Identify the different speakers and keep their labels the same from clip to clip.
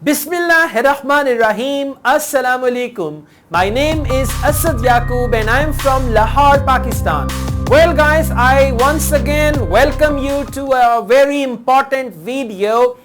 Speaker 1: Bismillahirrahmanirrahim. Assalamu alaikum. My name is Asad Yaqub and I am from Lahore, Pakistan. Well guys, I once again welcome you to a very important video.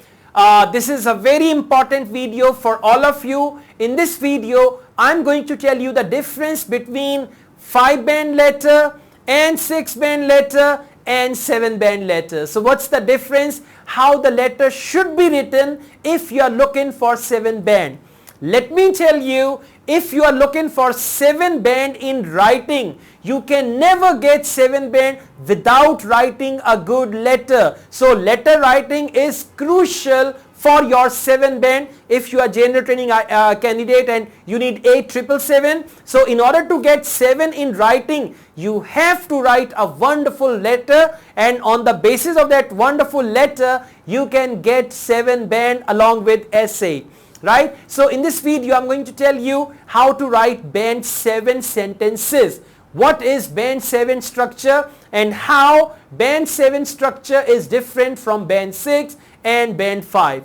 Speaker 1: This is a very important video for all of you. In this video, I'm going to tell you the difference between 5-band letter and 6-band letter and 7-band letter. So what's the difference? How the letter should be written if you are looking for 7-band. Let me tell you, if you are looking for 7-band in writing, you can never get 7-band without writing a good letter. So letter writing is crucial for your 7-band if you are general training candidate and you need 8,777. So in order to get 7 in writing, you have to write a wonderful letter, and on the basis of that wonderful letter, you can get 7-band along with essay. Right? So in this video, I'm going to tell you how to write band 7 sentences. What is band 7 structure and how band 7 structure is different from band 6 and band 5.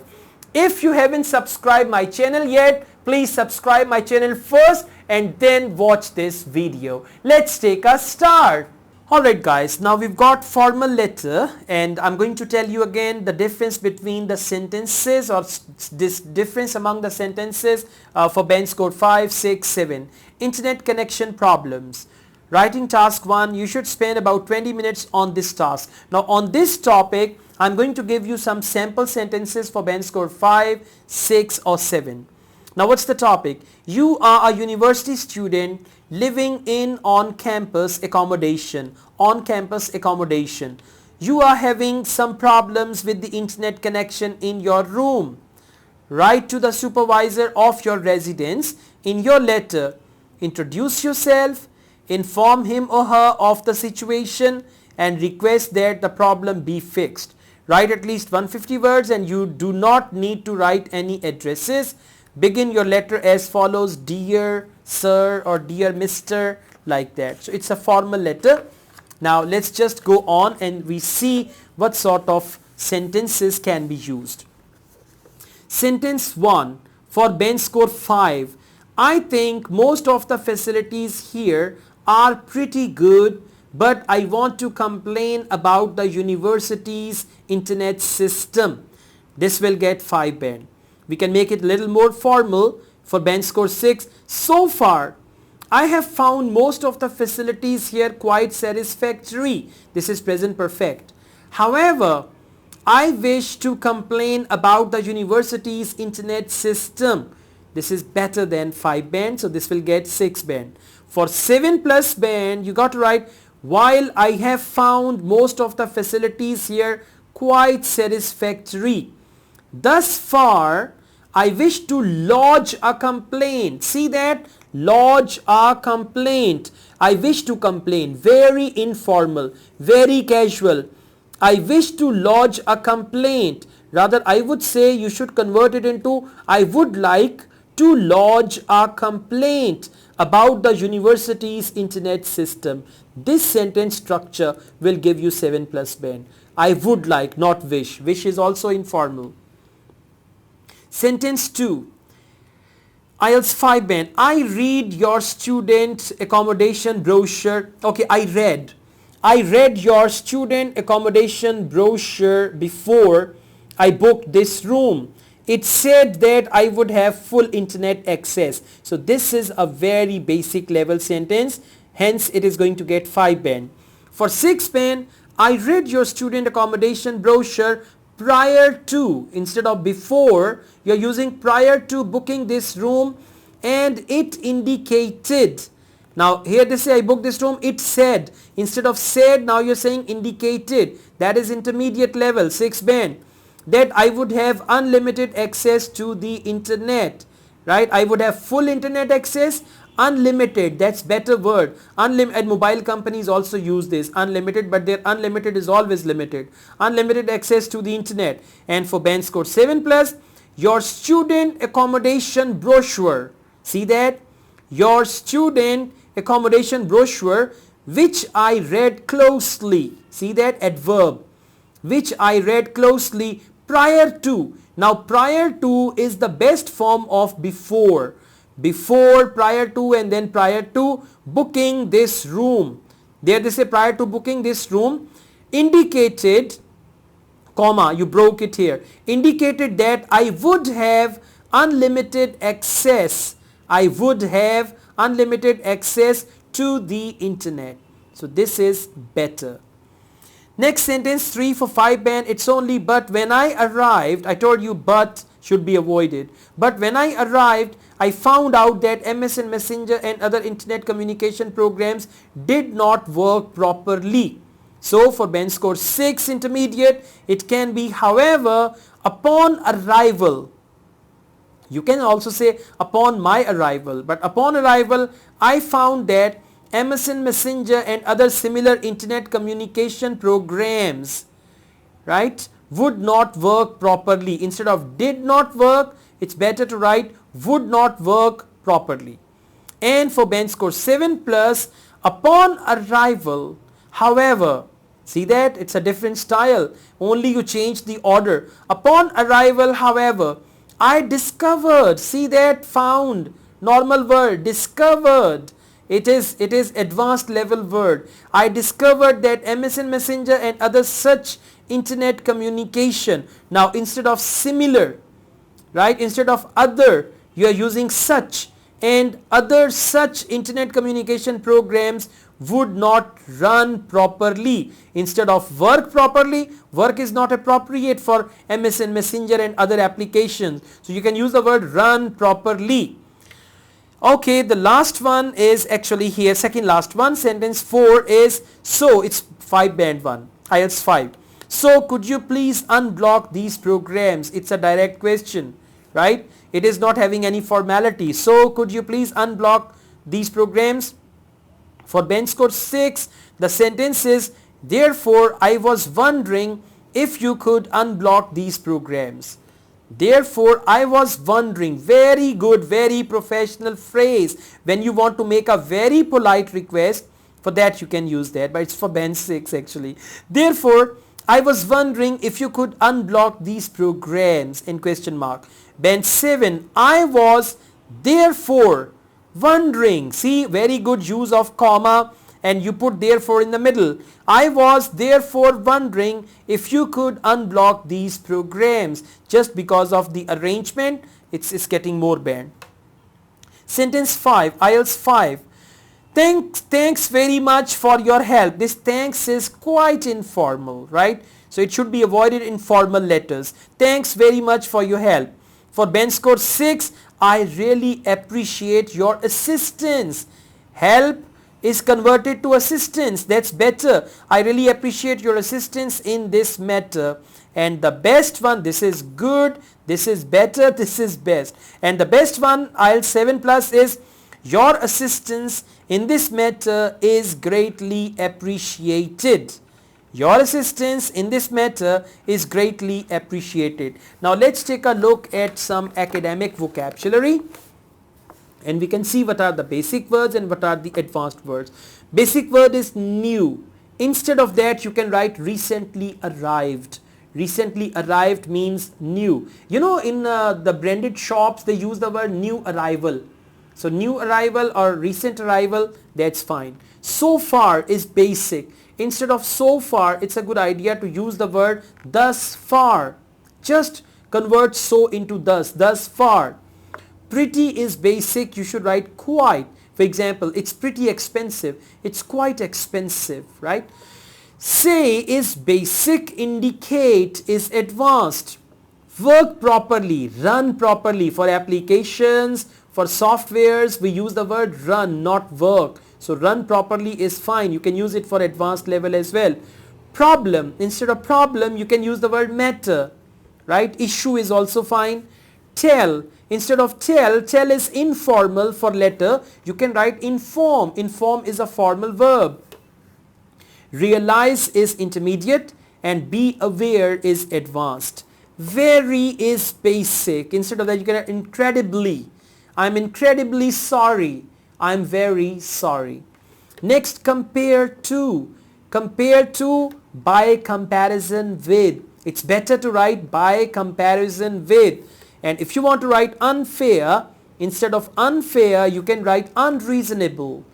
Speaker 1: If you haven't subscribed my channel yet, please subscribe my channel first and then watch this video. Let's take a start. Alright guys, now we've got formal letter and I'm going to tell you again the difference between the sentences, or this difference among the sentences for band score 5, 6, 7. Internet connection problems. Writing task 1, you should spend about 20 minutes on this task. Now on this topic, I'm going to give you some sample sentences for band score 5, 6 or 7. Now what's the topic? You are a university student living in on-campus accommodation. On-campus accommodation. You are having some problems with the internet connection in your room. Write to the supervisor of your residence in your letter. Introduce yourself, inform him or her of the situation and request that the problem be fixed. Write at least 150 words and you do not need to write any addresses. Begin your letter as follows: dear sir or dear mister, like that. So it's a formal letter. Now let's just go on and we see what sort of sentences can be used. Sentence 1 for band score 5. I think most of the facilities here are pretty good, but I want to complain about the university's internet system. This will get 5-band. We can make it a little more formal for band score 6. So far, I have found most of the facilities here quite satisfactory. This is present perfect. However, I wish to complain about the university's internet system. This is better than 5-band, so this will get 6-band. For 7+ band, you got to write, while I have found most of the facilities here quite satisfactory. Thus far, I wish to lodge a complaint. See that? Lodge a complaint. I wish to complain. Very informal, very casual. I wish to lodge a complaint. Rather, I would say you should convert it into I would like to lodge a complaint about the university's internet system. This sentence structure will give you 7+ band. I would like, not wish. Wish is also informal. Sentence 2. IELTS 5-band. I read your student accommodation brochure. Okay, I read your student accommodation brochure before I booked this room. It said that I would have full internet access. So this is a very basic level sentence. Hence it is going to get 5-band. For 6-band, I read your student accommodation brochure prior to, instead of before, you're using prior to booking this room, and it indicated. Now here they say I booked this room, it said. Instead of said, now you're saying indicated. That is intermediate level, 6-band. That I would have unlimited access to the internet. Right? I would have full internet access. Unlimited, that's better word. And mobile companies also use this, unlimited, but their unlimited is always limited. Unlimited access to the internet. And for band score 7+, your student accommodation brochure. See that? Your student accommodation brochure, which I read closely. See that? Adverb. Which I read closely prior to, Now prior to is the best form of before. Before, prior to, and then prior to booking this room. There they say prior to booking this room indicated, comma, you broke it here, indicated that I would have unlimited access. I would have unlimited access to the internet. So this is better. Next sentence, 3 for 5 band, it's only but when I arrived, I told you but should be avoided. But when I arrived, I found out that MSN Messenger and other internet communication programs did not work properly. So for band score 6 intermediate, it can be however upon arrival. You can also say upon my arrival, but upon arrival I found that MSN Messenger and other similar internet communication programs, right, would not work properly. Instead of did not work, it's better to write would not work properly. And for band score 7 plus, upon arrival, however, see that it's a different style, only you change the order. Upon arrival, however, I discovered, see that, found, normal word, discovered. It is advanced level word. I discovered that MSN Messenger and other such internet communication. Now instead of similar, right, instead of other, you are using such, and other such internet communication programs would not run properly. Instead of work properly, work is not appropriate for MSN Messenger and other applications. So you can use the word run properly. Okay, the last one is actually here, second last one, sentence 4 is, so it's 5 band 1, IELTS 5. So could you please unblock these programs? It's a direct question, right? It is not having any formality. So could you please unblock these programs? For band score 6, the sentence is, therefore I was wondering if you could unblock these programs. Therefore I was wondering, very good, very professional phrase. When you want to make a very polite request, for that you can use that, but it's for band 6 actually. Therefore I was wondering if you could unblock these programs in question mark. Band 7, I was therefore wondering, see, very good use of comma, and you put therefore in the middle. I was therefore wondering if you could unblock these programs. Just because of the arrangement, it's getting more band. Sentence 5, IELTS 5. Thanks very much for your help. This thanks is quite informal, right? So it should be avoided in formal letters. Thanks very much for your help. For band score 6, I really appreciate your assistance. Help is converted to assistance. That's better. I really appreciate your assistance in this matter. And the best one, this is good, this is better, this is best. And the best one, IELTS 7 plus, is your assistance in this matter is greatly appreciated. Your assistance in this matter is greatly appreciated. Now let's take a look at some academic vocabulary. And we can see what are the basic words and what are the advanced words. Basic word is new. Instead of that you can write recently arrived. Recently arrived means new. You know, in the branded shops they use the word new arrival. So new arrival or recent arrival, that's fine. So far is basic. Instead of so far, it's a good idea to use the word thus far. Just convert so into thus far. Pretty is basic, you should write quite. For example, it's pretty expensive, it's quite expensive, right? Say is basic, indicate is advanced. Work properly, run properly. For applications, for softwares, we use the word run, not work. So run properly is fine, you can use it for advanced level as well. Problem, instead of problem you can use the word matter, right? Issue is also fine. Tell, instead of tell is informal. For letter you can write inform. Inform is a formal verb. Realize is intermediate and be aware is advanced. Very is basic. Instead of that you can write incredibly. I'm incredibly sorry. I'm very sorry. Next, compare to. Compare to by comparison with. It's better to write by comparison with. And if you want to write unfair, instead of unfair, you can write unreasonable.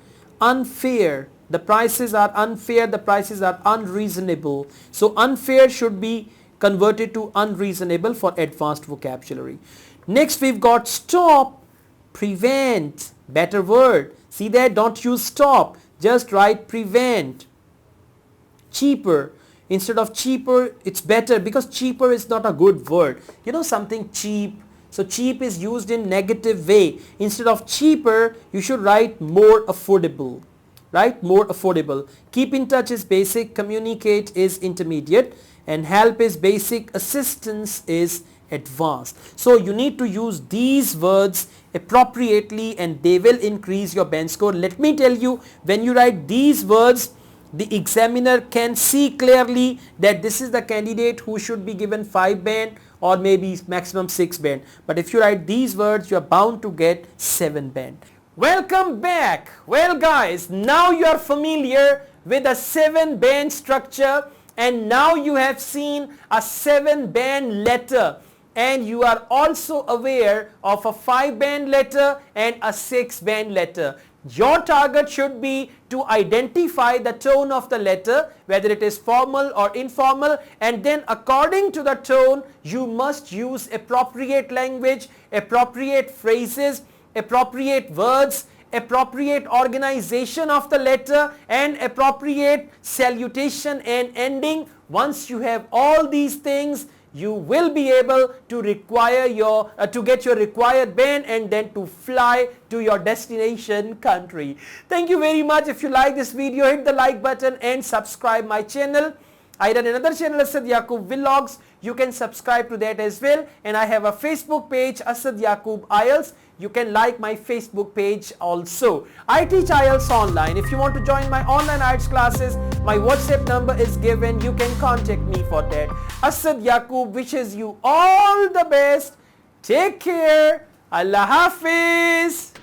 Speaker 1: Unfair. The prices are unfair, the prices are unreasonable. So unfair should be converted to unreasonable for advanced vocabulary. Next we've got stop, prevent, better word. See there, don't use stop, just write prevent. Cheaper, instead of cheaper, it's better because cheaper is not a good word. You know something cheap, so cheap is used in negative way. Instead of cheaper, you should write more affordable. Right, more affordable. Keep in touch is basic, communicate is intermediate, and help is basic, assistance is advanced. So you need to use these words appropriately and they will increase your band score. Let me tell you, when you write these words, the examiner can see clearly that this is the candidate who should be given 5 band or maybe maximum 6 band. But if you write these words, you are bound to get 7 band. Welcome back. Well guys, now you are familiar with a 7 band structure and now you have seen a 7 band letter and you are also aware of a 5 band letter and a 6 band letter. Your target should be to identify the tone of the letter, whether it is formal or informal, and then according to the tone you must use appropriate language, appropriate phrases, appropriate words, appropriate organization of the letter and appropriate salutation and ending. Once you have all these things, you will be able to get your required band and then to fly to your destination country. Thank you very much. If you like this video, hit the like button and subscribe my channel. I run another channel, Asad Yaqub Vlogs. You can subscribe to that as well. And I have a Facebook page, Asad Yaqub IELTS. You can like my Facebook page also. I teach IELTS online. If you want to join my online IELTS classes, my WhatsApp number is given. You can contact me for that. Asad Yaqub wishes you all the best. Take care. Allah Hafiz.